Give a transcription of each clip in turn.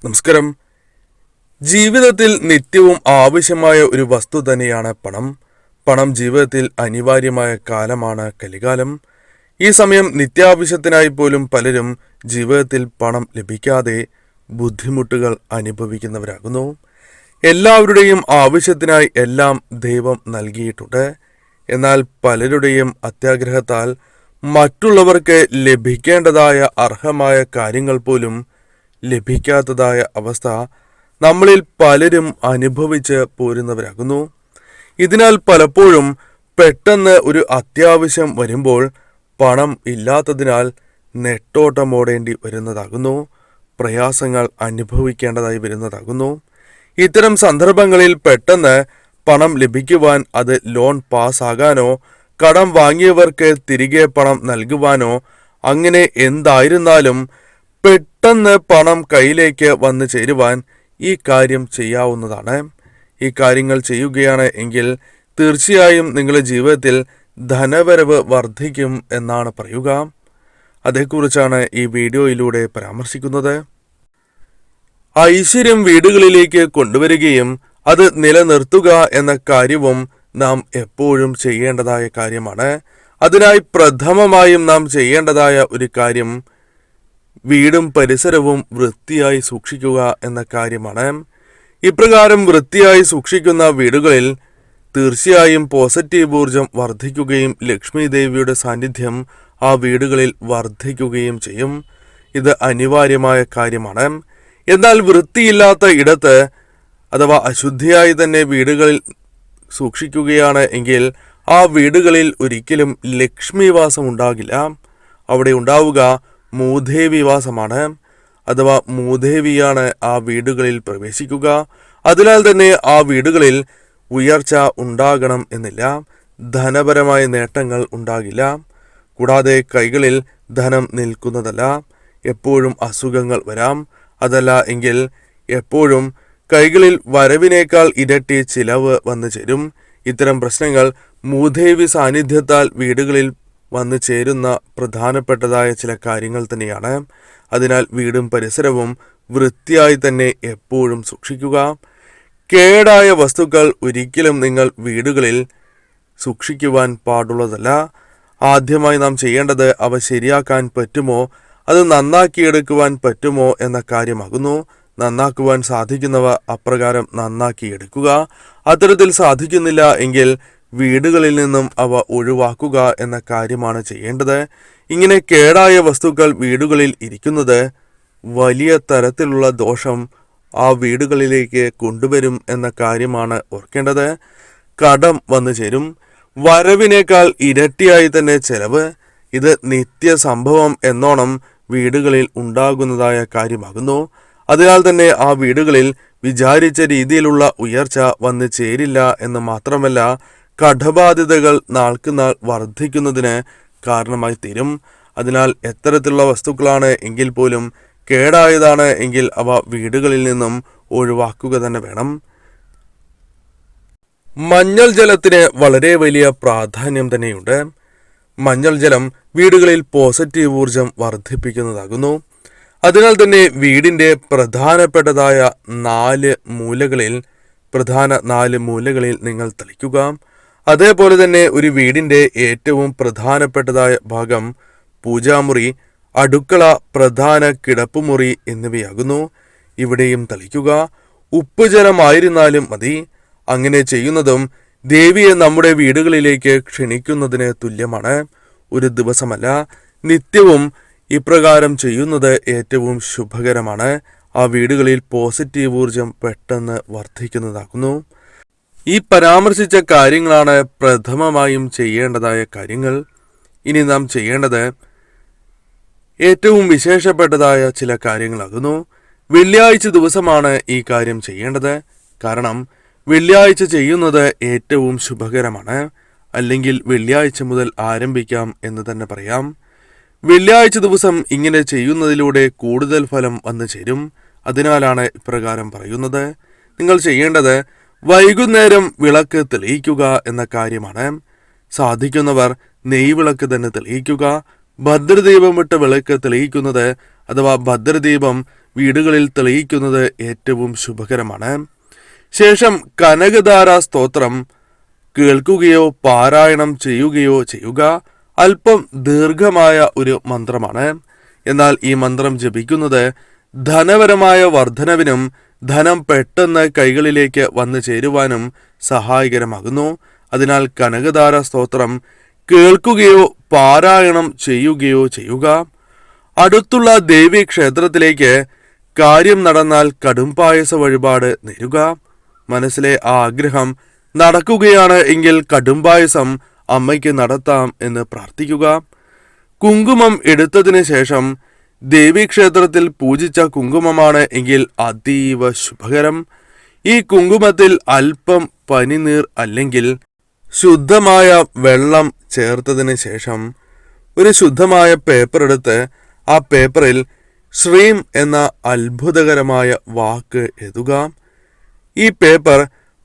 നമസ്കാരം. ജീവിതത്തിൽ നിത്യവും ആവശ്യമായ ഒരു വസ്തു തന്നെയാണ് പണം. പണം ജീവിതത്തിൽ അനിവാര്യമായ കാലമാണ് കലികാലം. ഈ സമയം നിത്യാവശ്യത്തിനായി പോലും പലരും ജീവിതത്തിൽ പണം ലഭിക്കാതെ ബുദ്ധിമുട്ടുകൾ അനുഭവിക്കുന്നവരാകുന്നു. എല്ലാവരുടെയും ആവശ്യത്തിനായി എല്ലാം ദൈവം നൽകിയിട്ടുണ്ട്. എന്നാൽ പലരുടെയും അത്യാഗ്രഹത്താൽ മറ്റുള്ളവർക്ക് ലഭിക്കേണ്ടതായ അർഹമായ കാര്യങ്ങൾ പോലും ലഭിക്കാത്തതായ അവസ്ഥ നമ്മളിൽ പലരും അനുഭവിച്ച് പോരുന്നവരാകുന്നു. ഇതിനാൽ പലപ്പോഴും പെട്ടെന്ന് ഒരു അത്യാവശ്യം വരുമ്പോൾ പണം ഇല്ലാത്തതിനാൽ നെട്ടോട്ടമോടേണ്ടി വരുന്നതാകുന്നു. പ്രയാസങ്ങൾ അനുഭവിക്കേണ്ടതായി വരുന്നതാകുന്നു. ഇത്തരം സന്ദർഭങ്ങളിൽ പെട്ടെന്ന് പണം ലഭിക്കുവാൻ, അത് ലോൺ പാസ്സാകാനോ കടം വാങ്ങിയവർക്ക് തിരികെ പണം നൽകുവാനോ അങ്ങനെ എന്തായിരുന്നാലും പെട്ടെന്ന് പണം കയ്യിലേക്ക് വന്നു ചേരുവാൻ ഈ കാര്യം ചെയ്യാവുന്നതാണ്. ഈ കാര്യങ്ങൾ ചെയ്യുകയാണ് എങ്കിൽ തീർച്ചയായും നിങ്ങളുടെ ജീവിതത്തിൽ ധനവരവ് വർദ്ധിക്കും എന്നാണ് പറയുക. അതേക്കുറിച്ചാണ് ഈ വീഡിയോയിലൂടെ പരാമർശിക്കുന്നത്. ഐശ്വര്യം വീടുകളിലേക്ക് കൊണ്ടുവരികയും അത് നിലനിർത്തുക എന്ന കാര്യവും നാം എപ്പോഴും ചെയ്യേണ്ടതായ കാര്യമാണ്. അതിനായി പ്രഥമമായും നാം ചെയ്യേണ്ടതായ ഒരു കാര്യം വീടും പരിസരവും വൃത്തിയായി സൂക്ഷിക്കുക എന്ന കാര്യമാണ്. ഇപ്രകാരം വൃത്തിയായി സൂക്ഷിക്കുന്ന വീടുകളിൽ തീർച്ചയായും പോസിറ്റീവ് ഊർജം വർദ്ധിക്കുകയും ലക്ഷ്മി ദേവിയുടെ സാന്നിധ്യം ആ വീടുകളിൽ വർദ്ധിക്കുകയും ചെയ്യും. ഇത് അനിവാര്യമായ കാര്യമാണ്. എന്നാൽ വൃത്തിയില്ലാത്ത ഇടത്ത് അഥവാ അശുദ്ധിയായി തന്നെ വീടുകളിൽ സൂക്ഷിക്കുകയാണ് എങ്കിൽ ആ വീടുകളിൽ ഒരിക്കലും ലക്ഷ്മിവാസം ഉണ്ടാകില്ല. അവിടെ ഉണ്ടാവുക മൂദേവിവാസമാണ്. അഥവാ മൂദേവിയാണ് ആ വീടുകളിൽ പ്രവേശിക്കുക. അതിനാൽ തന്നെ ആ വീടുകളിൽ ഉയർച്ച ഉണ്ടാകണം എന്നില്ല. ധനപരമായ നേട്ടങ്ങൾ ഉണ്ടാകില്ല. കൂടാതെ കൈകളിൽ ധനം നിൽക്കുന്നതല്ല. എപ്പോഴും അസുഖങ്ങൾ വരാം. അതല്ല എങ്കിൽ എപ്പോഴും കൈകളിൽ വരവിനേക്കാൾ ഇരട്ടി ചിലവ് വന്നു ചേരും. ഇത്തരം പ്രശ്നങ്ങൾ മൂദേവി സാന്നിധ്യത്താൽ വീടുകളിൽ വന്നു ചേരുന്ന പ്രധാനപ്പെട്ടതായ ചില കാര്യങ്ങൾ തന്നെയാണ്. അതിനാൽ വീടും പരിസരവും വൃത്തിയായി തന്നെ എപ്പോഴും സൂക്ഷിക്കുക. കേടായ വസ്തുക്കൾ ഒരിക്കലും നിങ്ങൾ വീടുകളിൽ സൂക്ഷിക്കുവാൻ പാടുള്ളതല്ല. ആദ്യമായി നാം ചെയ്യേണ്ടത് അവ ശരിയാക്കാൻ പറ്റുമോ, അത് നന്നാക്കിയെടുക്കുവാൻ പറ്റുമോ എന്ന കാര്യമാകുന്നു. നന്നാക്കുവാൻ സാധിക്കുന്നവ അപ്രകാരം നന്നാക്കിയെടുക്കുക. അത്തരത്തിൽ സാധിക്കുന്നില്ല എങ്കിൽ വീടുകളിൽ നിന്നും അവ ഒഴിവാക്കുക എന്ന കാര്യമാണ് ചെയ്യേണ്ടത്. ഇങ്ങനെ കേടായ വസ്തുക്കൾ വീടുകളിൽ ഇരിക്കുന്നത് വലിയ തരത്തിലുള്ള ദോഷം ആ വീടുകളിലേക്ക് കൊണ്ടുവരും എന്ന കാര്യമാണ് ഓർക്കേണ്ടത്. കടം വന്നു ചേരും. വരവിനേക്കാൾ ഇരട്ടിയായി തന്നെ ചെലവ്. ഇത് നിത്യസംഭവം എന്നോണം വീടുകളിൽ ഉണ്ടാകുന്നതായ കാര്യമാകുന്നു. അതിനാൽ തന്നെ ആ വീടുകളിൽ വിചാരിച്ച രീതിയിലുള്ള ഉയർച്ച വന്നു ചേരില്ല എന്ന് മാത്രമല്ല, കടബാധ്യതകൾ നാൾക്കുനാൾ വർദ്ധിക്കുന്നതിന് കാരണമായി തീരും. അതിനാൽ എത്തരത്തിലുള്ള വസ്തുക്കളാണ് എങ്കിൽ പോലും കേടായതാണ് എങ്കിൽ അവ വീടുകളിൽ നിന്നും ഒഴിവാക്കുക തന്നെ വേണം. മഞ്ഞൾ ജലത്തിന് വളരെ വലിയ പ്രാധാന്യം തന്നെയുണ്ട്. മഞ്ഞൾ ജലം വീടുകളിൽ പോസിറ്റീവ് ഊർജം വർദ്ധിപ്പിക്കുന്നതാകുന്നു. അതിനാൽ തന്നെ വീടിൻ്റെ പ്രധാന 4 മൂലകളിൽ നിങ്ങൾ തളിക്കുക. അതേപോലെ തന്നെ ഒരു വീടിൻ്റെ ഏറ്റവും പ്രധാനപ്പെട്ടതായ ഭാഗം പൂജാമുറി, അടുക്കള, പ്രധാന കിടപ്പുമുറി എന്നിവയാകുന്നു. ഇവിടെയും തളിക്കുക. ഉപ്പുജലമായിരുന്നാലും മതി. അങ്ങനെ ചെയ്യുന്നതും ദേവിയെ നമ്മുടെ വീടുകളിലേക്ക് ക്ഷണിക്കുന്നതിന് തുല്യമാണ്. ഒരു ദിവസമല്ല, നിത്യവും ഇപ്രകാരം ചെയ്യുന്നത് ഏറ്റവും ശുഭകരമാണ്. ആ വീടുകളിൽ പോസിറ്റീവ് ഊർജം പെട്ടെന്ന് വർദ്ധിക്കുന്നതാകുന്നു. ഈ പരാമർശിച്ച കാര്യങ്ങളാണ് പ്രഥമമായും ചെയ്യേണ്ടതായ കാര്യങ്ങൾ. ഇനി നാം ചെയ്യേണ്ടത് ഏറ്റവും വിശേഷപ്പെട്ടതായ ചില കാര്യങ്ങളാകുന്നു. വെള്ളിയാഴ്ച ദിവസമാണ് ഈ കാര്യം ചെയ്യേണ്ടത്. കാരണം വെള്ളിയാഴ്ച ചെയ്യുന്നത് ഏറ്റവും ശുഭകരമാണ്. അല്ലെങ്കിൽ വെള്ളിയാഴ്ച മുതൽ ആരംഭിക്കാം എന്ന് തന്നെ പറയാം. വെള്ളിയാഴ്ച ദിവസം ഇങ്ങനെ ചെയ്യുന്നതിലൂടെ കൂടുതൽ ഫലം വന്നു ചേരും. അതിനാലാണ് ഇപ്രകാരം പറയുന്നത്. നിങ്ങൾ ചെയ്യേണ്ടത് വൈകുന്നേരം വിളക്ക് തെളിയിക്കുക എന്ന കാര്യമാണ്. സാധിക്കുന്നവർ നെയ്വിളക്ക് തന്നെ തെളിയിക്കുക. ഭദ്രദീപം വിട്ട് വിളക്ക് തെളിയിക്കുന്നത് അഥവാ ഭദ്രദീപം വീടുകളിൽ തെളിയിക്കുന്നത് ഏറ്റവും ശുഭകരമാണ്. ശേഷം കനകധാര സ്തോത്രം കേൾക്കുകയോ പാരായണം ചെയ്യുകയോ ചെയ്യുക. അല്പം ദീർഘമായ ഒരു മന്ത്രമാണ്. എന്നാൽ ഈ മന്ത്രം ജപിക്കുന്നത് ധനപരമായ വർധനവിനും ധനം പെട്ടെന്ന് കൈകളിലേക്ക് വന്നു ചേരുവാനും സഹായകരമാകുന്നു. അതിനാൽ കനകധാര സ്തോത്രം കേൾക്കുകയോ പാരായണം ചെയ്യുകയോ ചെയ്യുക. അടുത്തുള്ള ദേവീ ക്ഷേത്രത്തിലേക്ക് കാര്യം നടന്നാൽ കടുംപായസ വഴിപാട് നേരുക. മനസ്സിലെ ആ ആഗ്രഹം നടക്കുകയാണ് എങ്കിൽ കടുംപായസം അമ്മയ്ക്ക് നടത്താം എന്ന് പ്രാർത്ഥിക്കുക. കുങ്കുമം എടുത്തതിന് ശേഷം ദേവീക്ഷേത്രത്തിൽ പൂജിച്ച കുങ്കുമമാണ് എങ്കിൽ അതീവ ശുഭകരം. ഈ കുങ്കുമത്തിൽ അല്പം പനിനീർ അല്ലെങ്കിൽ ശുദ്ധമായ വെള്ളം ചേർത്തതിന് ശേഷം ഒരു ശുദ്ധമായ പേപ്പർ എടുത്ത് ആ പേപ്പറിൽ ശ്രീം എന്ന അത്ഭുതകരമായ വാക്ക് എഴുതുക. ഈ പേപ്പർ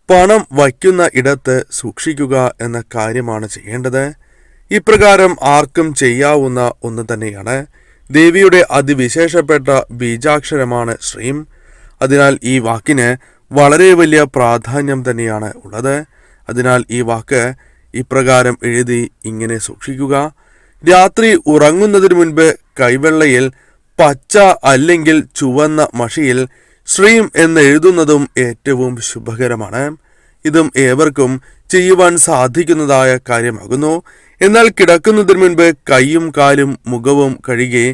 പണം വയ്ക്കുന്ന ഇടത്ത് സൂക്ഷിക്കുക എന്ന കാര്യമാണ് ചെയ്യേണ്ടത്. ഇപ്രകാരം ആർക്കും ചെയ്യാവുന്ന ഒന്ന് തന്നെയാണ്. ദേവിയുടെ അതിവിശേഷപ്പെട്ട ബീജാക്ഷരമാണ് ശ്രീം. അതിനാൽ ഈ വാക്കിന് വളരെ വലിയ പ്രാധാന്യം തന്നെയാണ് ഉള്ളത്. അതിനാൽ ഈ വാക്ക് ഇപ്രകാരം എഴുതി ഇങ്ങനെ സൂക്ഷിക്കുക. രാത്രി ഉറങ്ങുന്നതിന് മുൻപ് കൈവെള്ളയിൽ പച്ച അല്ലെങ്കിൽ ചുവന്ന മഷിയിൽ ശ്രീം എന്നെഴുതുന്നതും ഏറ്റവും ശുഭകരമാണ്. ഇതും ഏവർക്കും ചെയ്യുവാൻ സാധിക്കുന്നതായ കാര്യമാകുന്നു. എന്നാൽ കിടക്കുന്നതിന് മുൻപ് കൈയും കാലും മുഖവും കഴുകി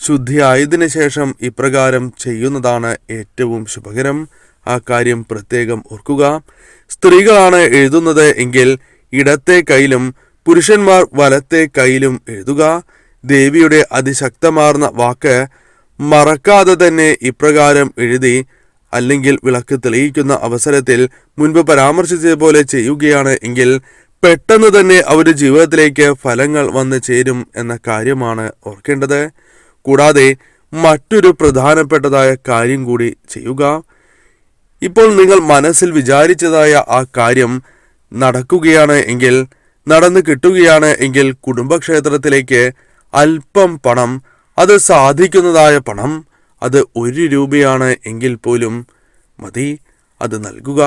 ശുദ്ധിയായതിനു ശേഷം ഇപ്രകാരം ചെയ്യുന്നതാണ് ഏറ്റവും ശുഭകരം. ആ കാര്യം പ്രത്യേകം ഓർക്കുക. സ്ത്രീകളാണ് എഴുതുന്നത് എങ്കിൽ ഇടത്തെ കൈയിലും പുരുഷന്മാർ വലത്തെ കൈയിലും എഴുതുക. ദേവിയുടെ അതിശക്തമാർന്ന വാക്ക് മറക്കാതെ തന്നെ ഇപ്രകാരം എഴുതി അല്ലെങ്കിൽ വിളക്ക് തെളിയിക്കുന്ന അവസരത്തിൽ മുൻപ് പരാമർശിച്ചതുപോലെ ചെയ്യുകയാണ് എങ്കിൽ പെട്ടെന്ന് തന്നെ അവരുടെ ജീവിതത്തിലേക്ക് ഫലങ്ങൾ വന്നു ചേരും എന്ന കാര്യമാണ് ഓർക്കേണ്ടത്. കൂടാതെ മറ്റൊരു പ്രധാനപ്പെട്ടതായ കാര്യം കൂടി ചെയ്യുക. ഇപ്പോൾ നിങ്ങൾ മനസ്സിൽ വിചാരിച്ചതായ ആ കാര്യം നടക്കുകയാണ് എങ്കിൽ, നടന്നു കിട്ടുകയാണ് എങ്കിൽ കുടുംബക്ഷേത്രത്തിലേക്ക് അല്പം പണം, അത് സാധിക്കുന്നതായ പണം, അത് 1 രൂപയാണ് എങ്കിൽ പോലും മതി, അത് നൽകുക.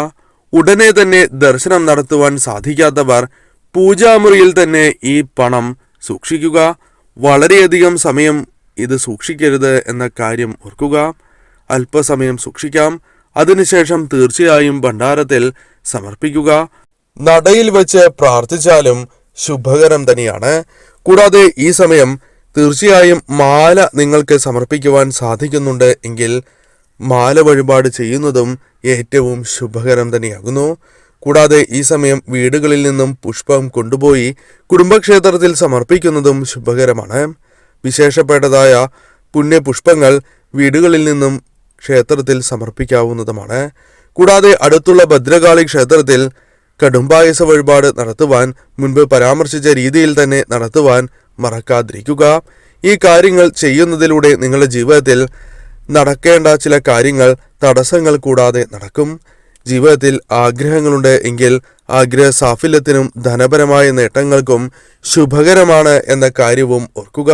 ഉടനെ തന്നെ ദർശനം നടത്തുവാൻ സാധിക്കാത്തവർ പൂജാമുറിയിൽ തന്നെ ഈ പണം സൂക്ഷിക്കുക. വളരെയധികം സമയം ഇത് സൂക്ഷിക്കരുത് എന്ന കാര്യം ഓർക്കുക. അല്പസമയം സൂക്ഷിക്കാം. അതിനുശേഷം തീർച്ചയായും ഭണ്ഡാരത്തിൽ സമർപ്പിക്കുക. നടയിൽ വെച്ച് പ്രാർത്ഥിച്ചാലും ശുഭകരം തന്നെയാണ്. കൂടാതെ ഈ സമയം തീർച്ചയായും മാല നിങ്ങൾക്ക് സമർപ്പിക്കുവാൻ സാധിക്കുന്നുണ്ട് എങ്കിൽ മാല വഴിപാട് ചെയ്യുന്നതും ഏറ്റവും ശുഭകരം തന്നെയാകുന്നു. കൂടാതെ ഈ സമയം വീടുകളിൽ നിന്നും പുഷ്പം കൊണ്ടുപോയി കുടുംബക്ഷേത്രത്തിൽ സമർപ്പിക്കുന്നതും ശുഭകരമാണ്. വിശേഷപ്പെട്ടതായ പുണ്യപുഷ്പങ്ങൾ വീടുകളിൽ നിന്നും ക്ഷേത്രത്തിൽ സമർപ്പിക്കാവുന്നതുമാണ്. കൂടാതെ അടുത്തുള്ള ഭദ്രകാളി ക്ഷേത്രത്തിൽ കടുംപായസ വഴിപാട് നടത്തുവാൻ മുൻപ് പരാമർശിച്ച രീതിയിൽ തന്നെ നടത്തുവാൻ മറക്കാതിരിക്കുക. ഈ കാര്യങ്ങൾ ചെയ്യുന്നതിലൂടെ നിങ്ങളുടെ ജീവിതത്തിൽ നടക്കേണ്ട ചില കാര്യങ്ങൾ തടസ്സങ്ങൾ കൂടാതെ നടക്കും. ജീവിതത്തിൽ ആഗ്രഹങ്ങളുണ്ട് എങ്കിൽ ആഗ്രഹ സാഫല്യത്തിനും ധനപരമായ നേട്ടങ്ങൾക്കും ശുഭകരമാണ് എന്ന കാര്യവും ഓർക്കുക.